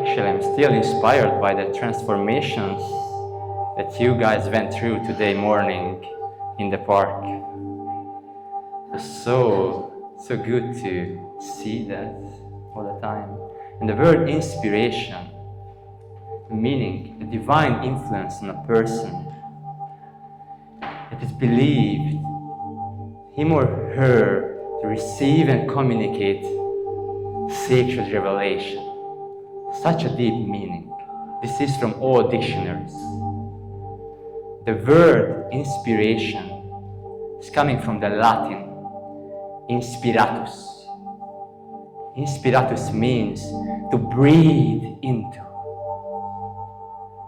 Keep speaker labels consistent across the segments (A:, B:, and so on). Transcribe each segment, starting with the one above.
A: Actually, I'm still inspired by the transformations that you guys went through today morning in the park. It's so good to see that all the time. And the word inspiration, meaning the divine influence on a person. It is believed him or her to receive and communicate sacred revelation. Such a deep meaning. This is from all dictionaries. The word inspiration is coming from the Latin inspiratus. Inspiratus means to breathe into.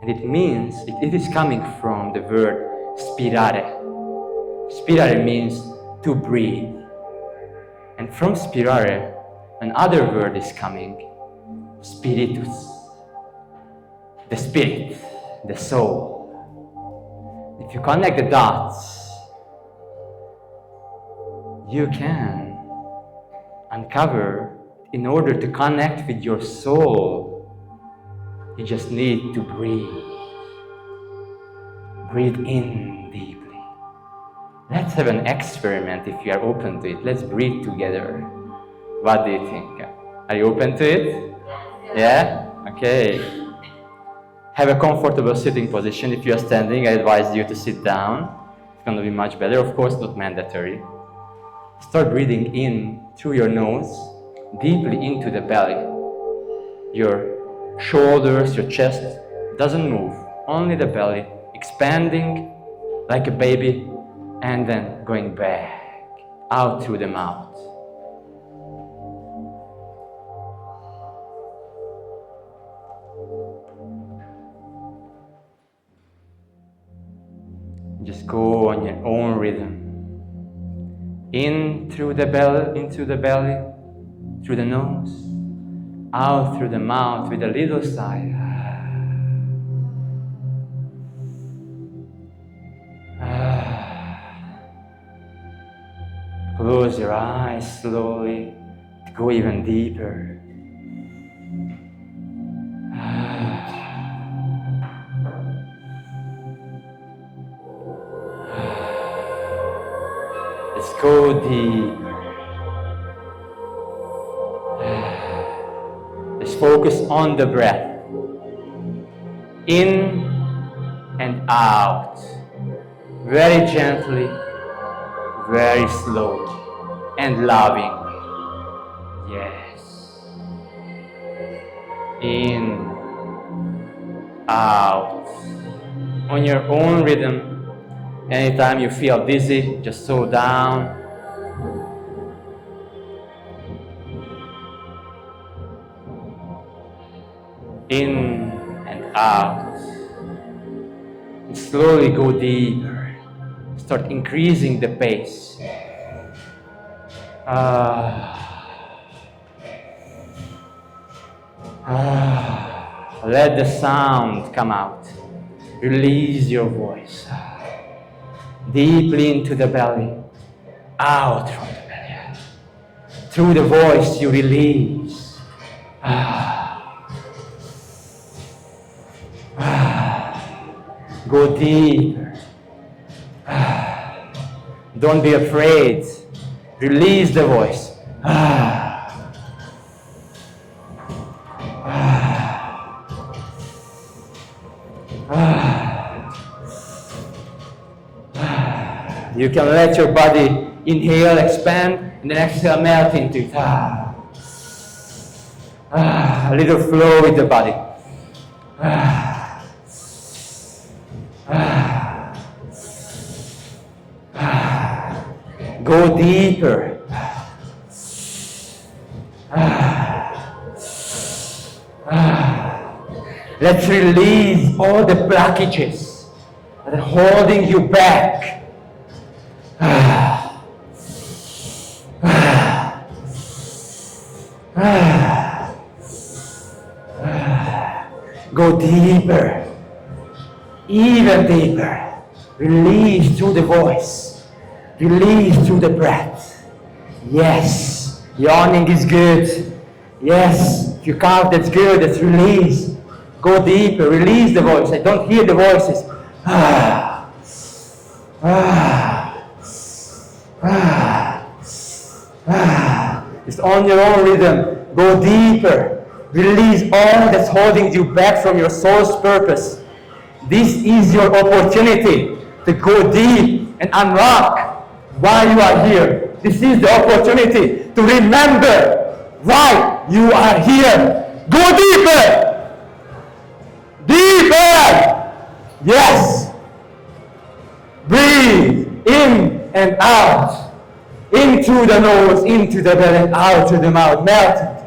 A: And it means, it is coming from the word spirare. Spirare means to breathe. And from spirare, another word is coming, spiritus. The spirit, the soul. If you connect the dots, you can uncover, in order to connect with your soul, you just need to breathe. Breathe in deeply. Let's have an experiment if you are open to it. Let's breathe together. What do you think? Are you open to it? Yeah? Okay. Have a comfortable sitting position. If you are standing, I advise you to sit down. It's going to be much better. Of course, not mandatory. Start breathing in through your nose, deeply into the belly. Your shoulders, your chest doesn't move. Only the belly, expanding like a baby, and then going back, out through the mouth. Just go on your own rhythm. In through the belly, through the nose, out through the mouth with a little sigh. Close your eyes slowly to go even deeper. Let's go deeper. Let's focus on the breath. In and out. Very gently, very slowly, and lovingly. Yes. In, out. On your own rhythm. Anytime you feel dizzy, just slow down. In and out. And slowly go deeper. Start increasing the pace. Let the sound come out. Release your voice. Deeply into the belly, out from the belly. Through the voice you release. Go deeper. Don't be afraid. Release the voice. You can let your body inhale, expand, and then exhale, melt into it. A little flow with the body. Go deeper. Let's release all the blockages that are holding you back. Go deeper, even deeper. Release through the voice. Release through the breath. Yes, yawning is good. Yes,
B: If you can't, that's good, that's release. Go deeper, release the voice. I don't hear the voices. It's on your own rhythm. Go deeper. Release all that's holding you back from your soul's purpose. This is your opportunity to go deep and unlock why you are here. This is the opportunity to remember why you are here. Go deeper! Deeper! Yes! Breathe in and out. Into the nose, into the belly, and out to the mouth. Melt it.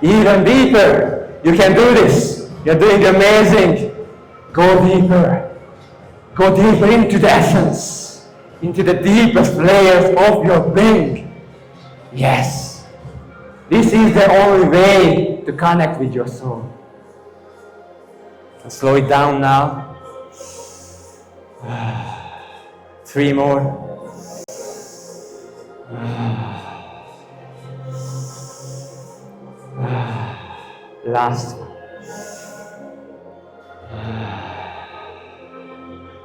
B: Even deeper. You can do this. You're doing amazing. Go deeper. Go deeper into the essence. Into the deepest layers of your being. Yes. This is the only way to connect with your soul. Slow it down now. 3 more. Last one.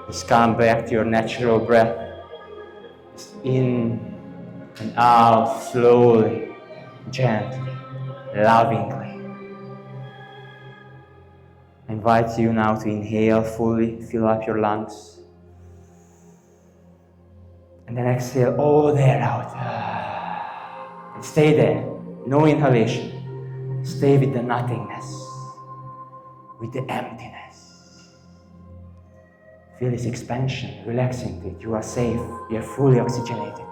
B: Just come back to your natural breath. Just in and out, slowly, gently, lovingly. I invite you now to inhale fully, fill up your lungs. And then exhale all the air out. And stay there, no inhalation. Stay with the nothingness, with the emptiness. Feel this expansion, relax into it. You are safe, you are fully oxygenated.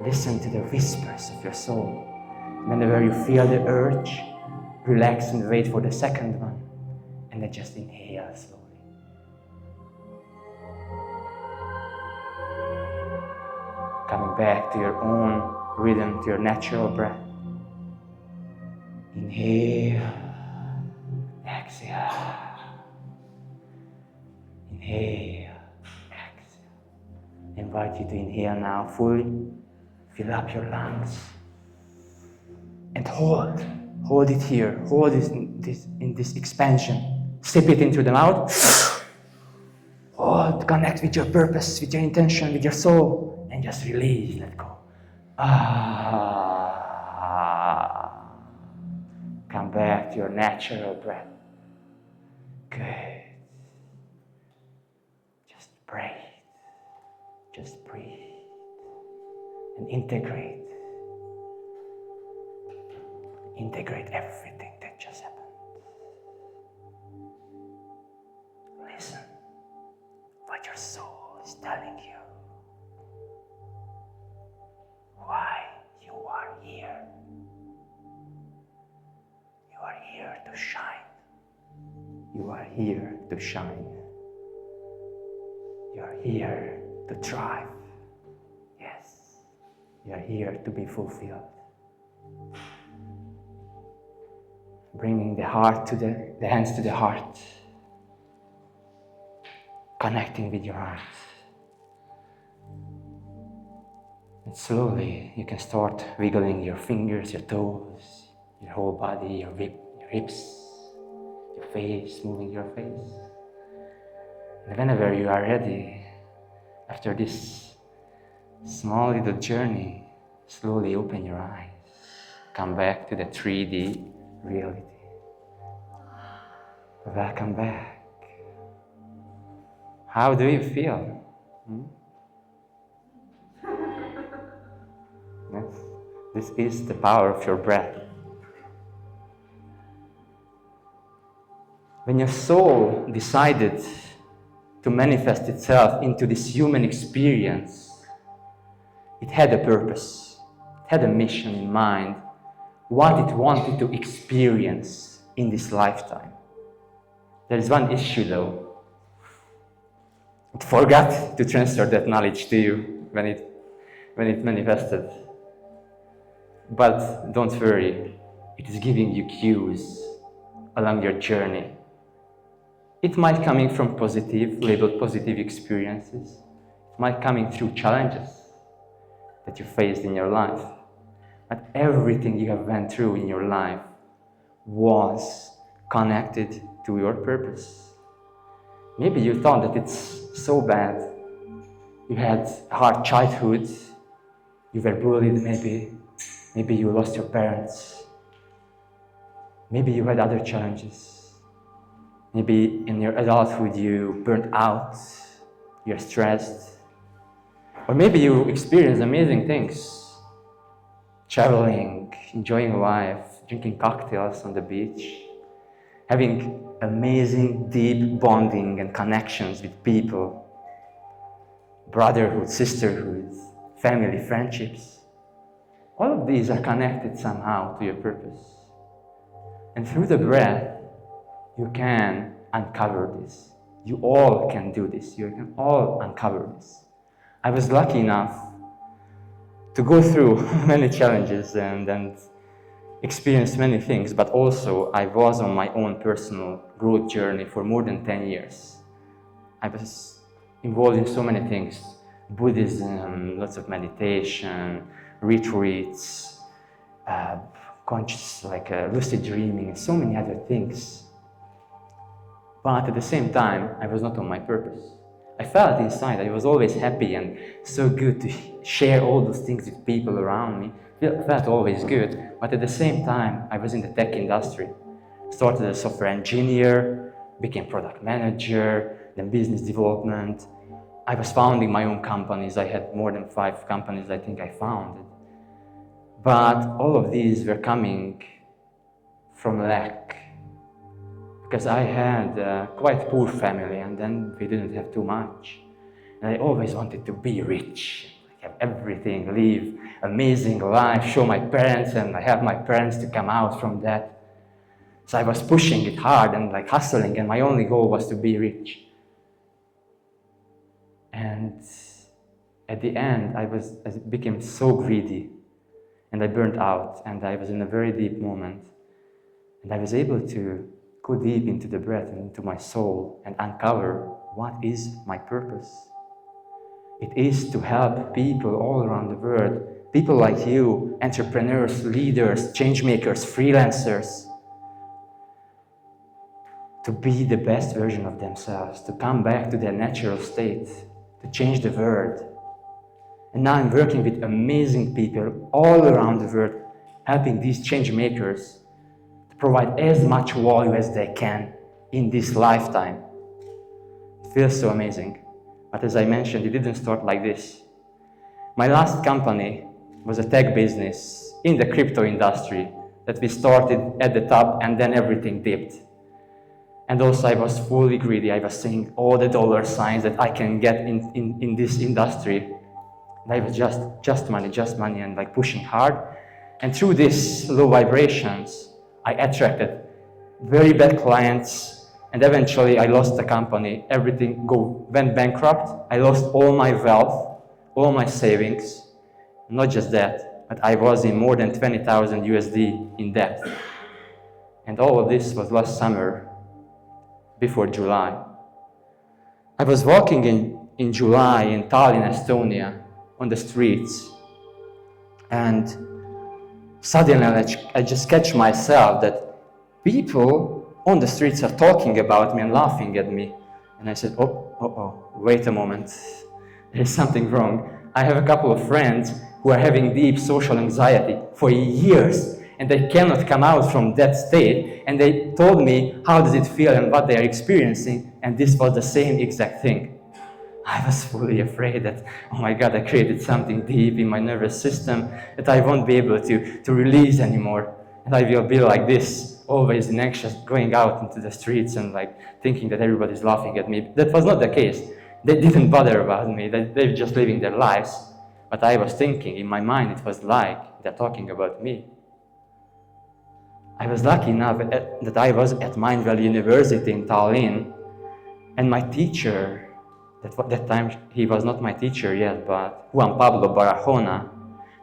B: Listen to the whispers of your soul. And whenever you feel the urge, relax and wait for the second one. And then just inhale slowly. Coming back to your own rhythm, to your natural breath. Inhale, exhale. Inhale, exhale. I invite you to inhale now fully. Fill up your lungs. And hold it here. Hold this in this expansion. Sip it into the mouth. Hold, connect with your purpose, with your intention, with your soul. And just release, let go. Come back to your natural breath. Good. Just breathe. Just breathe. And integrate. Integrate everything that just happened. Listen what your soul is telling you. Why you are here. You are here to shine. You are here to shine. You are here to thrive. Yes. You are here to be fulfilled. Bringing the heart to the hands to the heart. Connecting with your heart. And slowly you can start wiggling your fingers, your toes, your whole body, your hips, your face, moving your face. And whenever you are ready, after this small little journey, slowly open your eyes. Come back to the 3D reality. Welcome back. How do you feel? Yes. This is the power of your breath. When your soul decided to manifest itself into this human experience, it had a purpose, it had a mission in mind, what it wanted to experience in this lifetime. There is one issue though. It forgot to transfer that knowledge to you when it manifested. But don't worry, it is giving you cues along your journey. It might coming from labeled positive experiences. It might coming through challenges.
A: that you faced in your life. But everything you have went through in your life was connected to your purpose. Maybe you thought that it's so bad. You had a hard childhood, you were bullied maybe you lost your parents, maybe you had other challenges. Maybe in your adulthood you burnt out, you're stressed. Or maybe you experienced amazing things, traveling, enjoying life, drinking cocktails on the beach, having amazing deep bonding and connections with people, brotherhood, sisterhood, family, friendships. All of these are connected somehow to your purpose. And through the breath, you can uncover this. You all can do this. You can all uncover this. I was lucky enough to go through many challenges and experience many things, but also I was on my own personal growth journey for more than 10 years. I was involved in so many things: Buddhism, lots of meditation, retreats, conscious, lucid dreaming, and so many other things. But at the same time, I was not on my purpose. I felt inside I was always happy and so good to share all those things with people around me. It felt always good, but at the same time, I was in the tech industry. Started as a software engineer, became product manager, then business development. I was founding my own companies. I had more than 5 companies I think I founded. But all of these were coming from lack. Because I had a quite poor family and then we didn't have too much. And I always wanted to be rich, have everything, live amazing life, show my parents and I have my parents to come out from that. So I was pushing it hard and hustling, and my only goal was to be rich. And at the end, I became so greedy and I burnt out and I was in a very deep moment. And I was able to go deep into the breath and into my soul and uncover what is my purpose. It is to help people all around the world, people like you, entrepreneurs, leaders, change makers, freelancers, to be the best version of themselves, to come back to their natural state, to change the world. And now I'm working with amazing people all around the world, helping these change makers to provide as much value as they can in this lifetime. It feels so amazing. But as I mentioned, it didn't start like this. My last company was a tech business in the crypto industry that we started at the top and then everything dipped. And also I was fully greedy. I was seeing all the dollar signs that I can get in this industry. And I was just money and pushing hard. And through these low vibrations, I attracted very bad clients, and eventually I lost the company. Everything went bankrupt. I lost all my wealth, all my savings. Not just that, but I was in more than 20,000 USD in debt. And all of this was last summer, before July. I was walking in July in Tallinn, Estonia, on the streets, and suddenly I just catch myself that people on the streets are talking about me and laughing at me. And I said, wait a moment, there's something wrong. I have a couple of friends who are having deep social anxiety for years, and they cannot come out from that state, and they told me how does it feel and what they are experiencing, and this was the same exact thing. I was fully afraid that, oh my God, I created something deep in my nervous system that I won't be able to release anymore, and I will be like this, always anxious, going out into the streets and thinking that everybody's laughing at me. That was not the case. They didn't bother about me, they were just living their lives, but I was thinking, in my mind it was like they're talking about me. I was lucky enough that I was at Mindvalley University in Tallinn, and my teacher, at that time he was not my teacher yet, but Juan Pablo Barahona,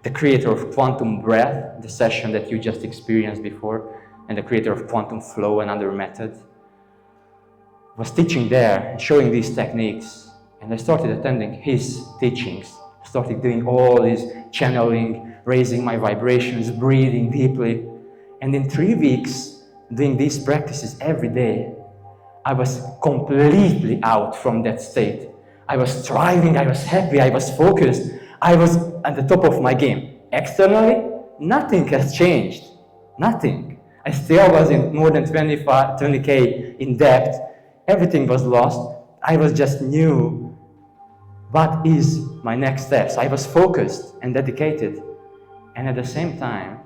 A: the creator of Quantum Breath, the session that you just experienced before, and the creator of Quantum Flow, another method, was teaching there, showing these techniques, and I started attending his teachings.
B: Started doing all this channeling, raising my vibrations, breathing deeply. And in 3 weeks, doing these practices every day, I was completely out from that state. I was thriving, I was happy, I was focused, I was at the top of my game. Externally, nothing has changed. Nothing. I still was in more than 20K in debt. Everything was lost. I was just knew what is my next steps. I was focused and dedicated. And at the same time,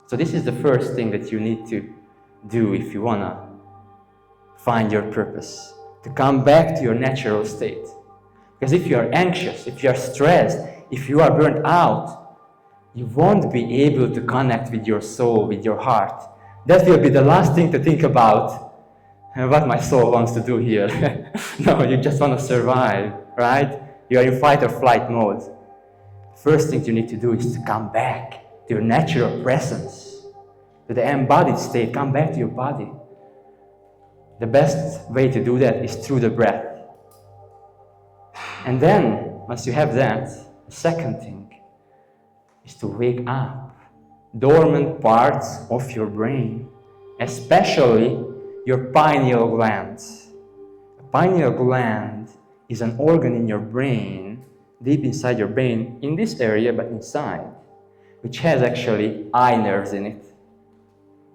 B: so this is the first thing that you need to do if you wanna find your purpose, to come back to your natural state. Because if you are anxious, if you are stressed, if you are burnt out, you won't be able to connect with your soul, with your heart. That will be the last thing to think about, what my soul wants to do here. No, you just want to survive, right? You are in fight or flight mode. First thing you need to do is to come back to your natural presence, to the embodied state. Come back to your body. The best way to do that is through the breath. And then, once you have that, the second thing is to wake up dormant parts of your brain, especially your pineal gland. The pineal gland is an organ in your brain, deep inside your brain, in this area, but inside, which has actually eye nerves in it.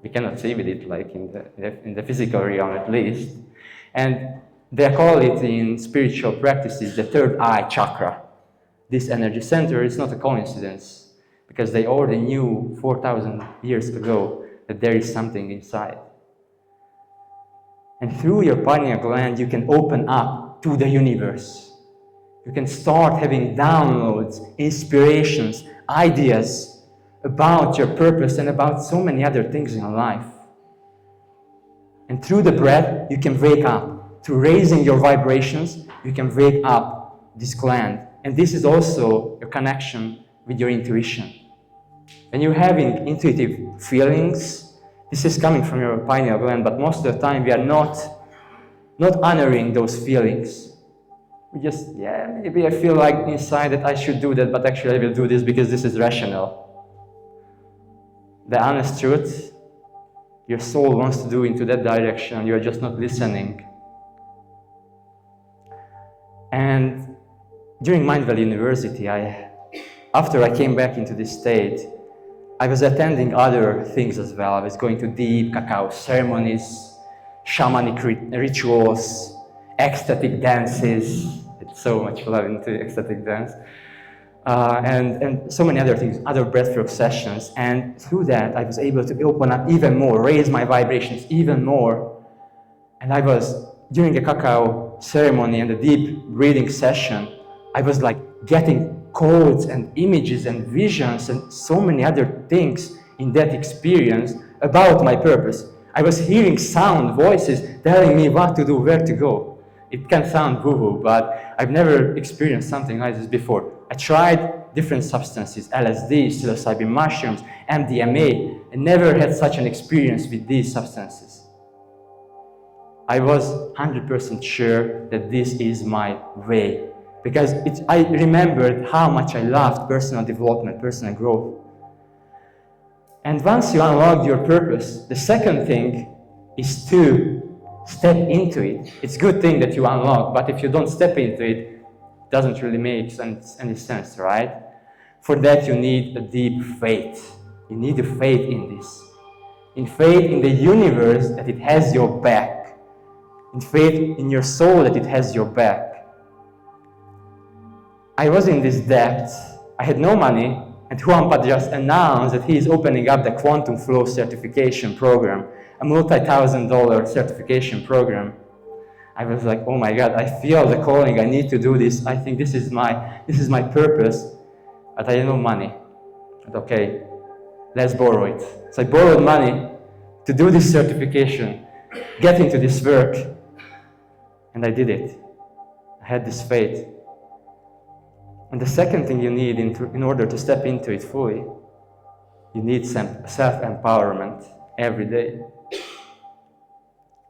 B: We cannot see with it like in the physical realm at least. And they call it in spiritual practices the third eye chakra. This energy center is not a coincidence, because they already knew 4,000 years ago that there is something inside. And through your pineal gland, you can open up to the universe. You can start having downloads, inspirations, ideas about your purpose and about so many other things in life. And through the breath, you can wake up. Through raising your vibrations, you can wake up this gland. And this is also a connection with your intuition. When you're having intuitive feelings, this is coming from your pineal gland, but most of the time we are not honoring those feelings. We just, maybe I feel like inside that I should do that, but actually I will do this because this is rational. The honest truth, your soul wants to do into that direction, you're just not listening. And during Mindvalley University, after I came back into this state, I was attending other things as well. I was going to deep cacao ceremonies, shamanic rituals, ecstatic dances. It's so much love into ecstatic dance. And so many other things, other breathwork sessions. And through that, I was able to open up even more, raise my vibrations even more. And I was, during a cacao ceremony and a deep breathing session, I was like getting codes and images and visions and so many other things in that experience about my purpose. I was hearing sound, voices telling me what to do, where to go. It can sound woo-woo, but I've never experienced something like this before. I tried different substances, LSD, psilocybin mushrooms, MDMA, and never had such an experience with these substances. I was 100% sure that this is my way, because I remembered how much I loved personal development, personal growth. And once you unlock your purpose, the second thing is to step into it. It's a good thing that you unlock, but if you don't step into it, it doesn't really make any sense, right? For that, you need a deep faith. You need a faith in this. In faith in the universe that it has your back. In faith in your soul that it has your back. I was in this debt. I had no money, and Juanpa just announced that he is opening up the Quantum Flow certification program, a multi-$1,000 certification program. I was like, oh my God, I feel the calling, I need to do this. I think this is my purpose, but I had no money. But okay, let's borrow it. So I borrowed money to do this certification, get into this work, and I did it. I had this faith. And the second thing you need in order to step into it fully, you need self-empowerment every day.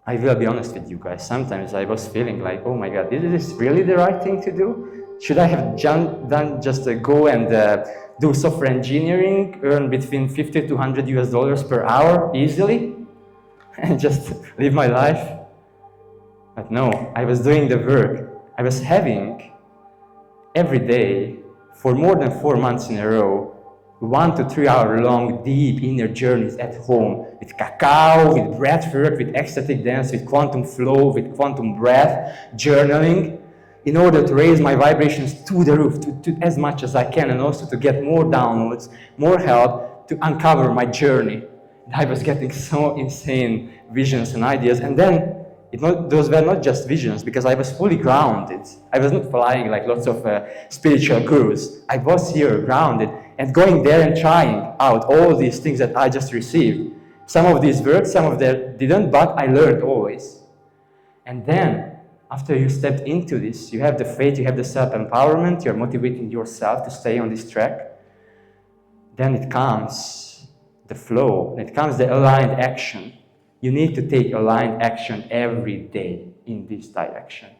B: I will be honest with you guys, sometimes I was feeling like, oh my God, is this really the right thing to do? Should I have done just go and do software engineering, earn between 50 to $100 per hour easily, and just live my life? But no, I was doing the work. I was having every day for more than 4 months in a row 1 to 3 hour long deep inner journeys at home with cacao, with breath work, with ecstatic dance, with quantum flow, with quantum breath, journaling, in order to raise my vibrations to the roof, to as much as I can, and also to get more downloads, more help to uncover my journey. And I was getting so insane visions and ideas, and then those were not just visions, because I was fully grounded. I was not flying like lots of spiritual gurus. I was here grounded and going there and trying out all these things that I just received. Some of these worked, some of them didn't, but I learned always. And then, after you stepped into this, you have the faith, you have the self-empowerment, you're motivating yourself to stay on this track. Then it comes the flow, it comes the aligned action. You need to take aligned action every day in this direction.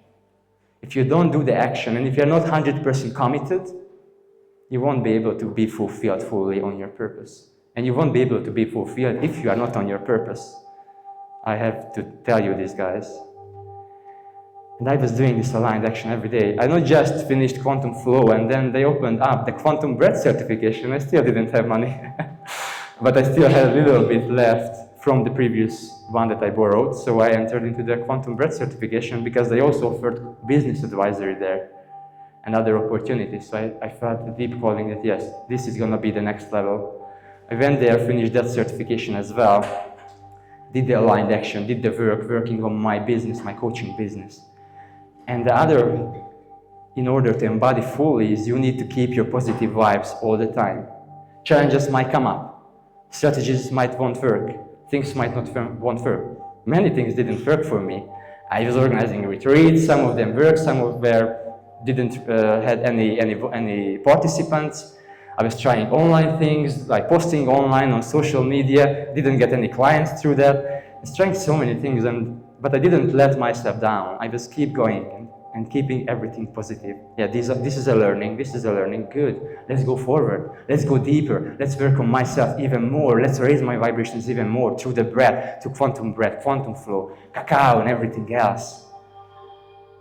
B: If you don't do the action, and if you're not 100% committed, you won't be able to be fulfilled fully on your purpose. And you won't be able to be fulfilled if you are not on your purpose. I have to tell you this, guys. And I was doing this aligned action every day. I not just finished Quantum Flow, and then they opened up the Quantum Breath certification. I still didn't have money, but I still had a little bit left from the previous one that I borrowed. So I entered into the Quantum Breath certification because they also offered business advisory there and other opportunities. So I felt a deep calling that yes, this is gonna be the next level. I went there, finished that certification as well, did the aligned action, did the work, working on my business, my coaching business. And the other, in order to embody fully, is you need to keep your positive vibes all the time. Challenges might come up, strategies might won't work, things might not won't work. Many things didn't work for me. I was organizing retreats, some of them worked, some of them didn't had any participants. I was trying online things, like posting online on social media, didn't get any clients through that. I was trying so many things, but I didn't let myself down. I just keep going and keeping everything positive. Yeah, this is a learning, good. Let's go forward, let's go deeper, let's work on myself even more, let's raise my vibrations even more through the breath, to quantum breath, quantum flow, cacao and everything else.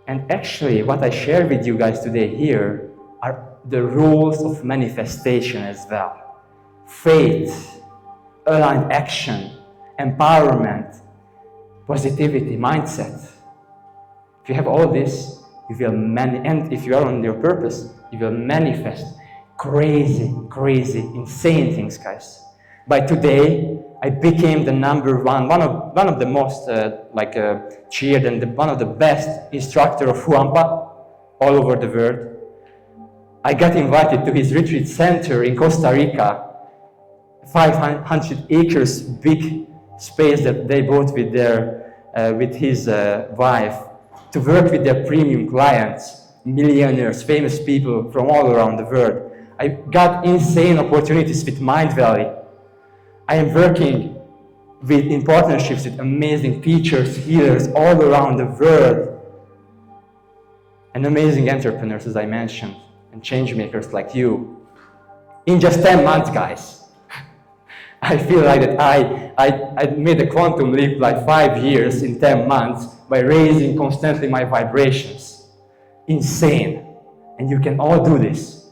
B: And actually, what I share with you guys today here are the rules of manifestation as well. Faith, aligned action, empowerment, positivity, mindset. If you have all this, you will and if you are on your purpose, you will manifest crazy, insane things, guys. By today, I became the one of the most cheered and one of the best instructor of Huampa all over the world. I got invited to his retreat center in Costa Rica, 500 acres big space that they bought with his wife, to work with their premium clients, millionaires, famous people from all around the world. I got insane opportunities with Mind Valley. I am working in partnerships with amazing teachers, healers all around the world, and amazing entrepreneurs, as I mentioned, and change makers like you. In just 10 months, guys. I feel like that I made a quantum leap like 5 years in 10 months by raising constantly my vibrations. Insane. And you can all do this.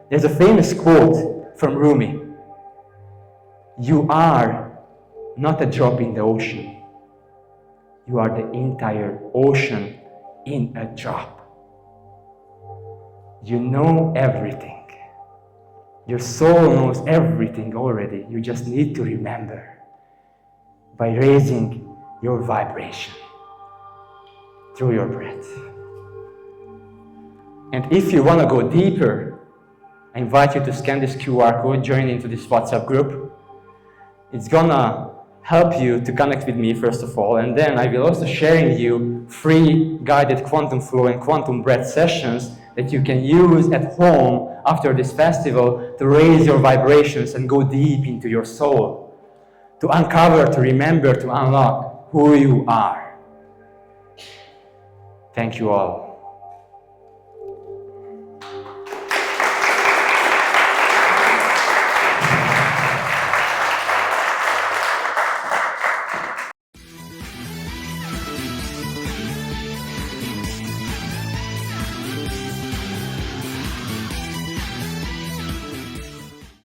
B: There's a famous quote from Rumi. You are not a drop in the ocean. You are the entire ocean in a drop. You know everything. Your soul knows everything already. You just need to remember by raising your vibration through your breath. And if you want to go deeper, I invite you to scan this QR code, join into this WhatsApp group. It's gonna help you to connect with me first of all, and then I will also sharing you free guided quantum flow and quantum breath sessions that you can use at home after this festival to raise your vibrations and go deep into your soul, to uncover, to remember, to unlock who you are. Thank you all.